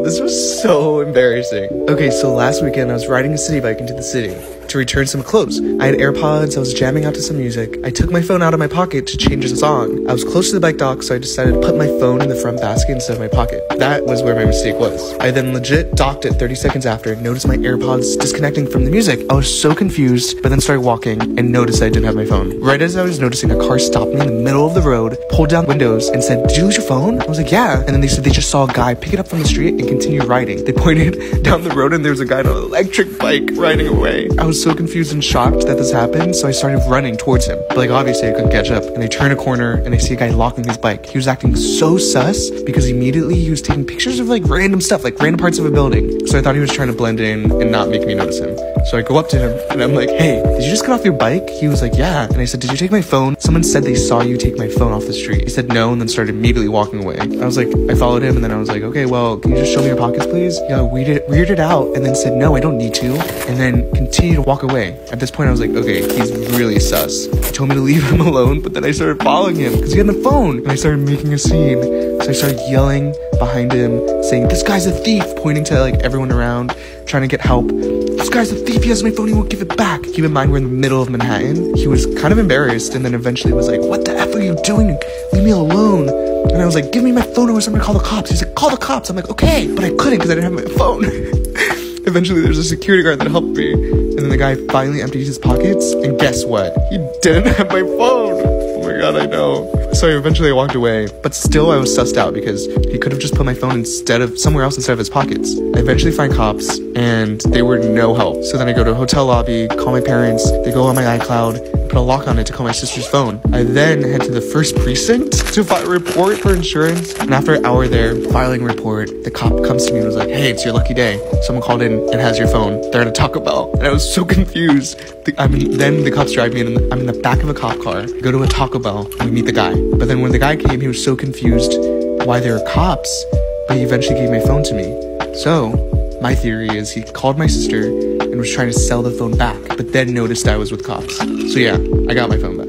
This was so embarrassing. Okay, so last weekend I was riding a city bike into the city to return some clothes. I had AirPods, I was jamming out to some music. I took my phone out of my pocket to change a song. I was close to the bike dock, so I decided to put my phone in the front basket instead of my pocket. That was where my mistake was. I then legit docked it 30 seconds after, noticed my AirPods disconnecting from the music. I was so confused, but then started walking and noticed I didn't have my phone. Right as I was noticing, a car stopped me in the middle of the road, pulled down windows, and said, "Did you lose your phone?" I was like, "Yeah." And then they said they just saw a guy pick it up from the street and continue riding. They pointed down the road and there was a guy on an electric bike riding away. I was so confused and shocked that this happened, so I started running towards him. But like, obviously I couldn't catch up. And I turn a corner and I see a guy locking his bike. He was acting so sus because immediately he was taking pictures of like random stuff, like random parts of a building. So I thought he was trying to blend in and not make me notice him. So I go up to him and I'm like, "Hey, did you just get off your bike?" He was like, "Yeah." And I said, "Did you take my phone? Someone said they saw you take my phone off the street." He said no and then started immediately walking away. I was like, I followed him and then I was like, "Okay, well, can you just show me your pockets, please?" Yeah, weirded out and then said, "No, I don't need to." And then continued to walk away. At this point, I was like, okay, he's really sus. He told me to leave him alone, but then I started following him because he had the phone. And I started making a scene. So I started yelling behind him, saying, "This guy's a thief," pointing to like everyone around, trying to get help. "This guy's a thief, he has my phone, he won't give it back." Keep in mind, we're in the middle of Manhattan. He was kind of embarrassed and then eventually was like, "What the F are you doing? Leave me alone." And I was like, "Give me my phone or I'm gonna call the cops." He's like, "Call the cops." I'm like, "Okay," but I couldn't because I didn't have my phone. Eventually, there's a security guard that helped me. And then the guy finally emptied his pockets. And guess what? He didn't have my phone. Oh my god, I know. So eventually I walked away. But still, I was sussed out because he could have just put my phone somewhere else instead of his pockets. I eventually find cops and they were no help. So then I go to a hotel lobby, call my parents. They go on my iCloud, put a lock on it to call my sister's phone. I then head to the first precinct to file a report for insurance. And after an hour there, filing a report, the cop comes to me and was like, "Hey, it's your lucky day. Someone called in and has your phone. They're at a Taco Bell." And I was so confused. Then the cops drive me in. I'm in the back of a cop car. We go to a Taco Bell and we meet the guy. But then when the guy came, he was so confused why there are cops, but he eventually gave my phone to me. So my theory is he called my sister and was trying to sell the phone back, but then noticed I was with cops. So yeah, I got my phone back.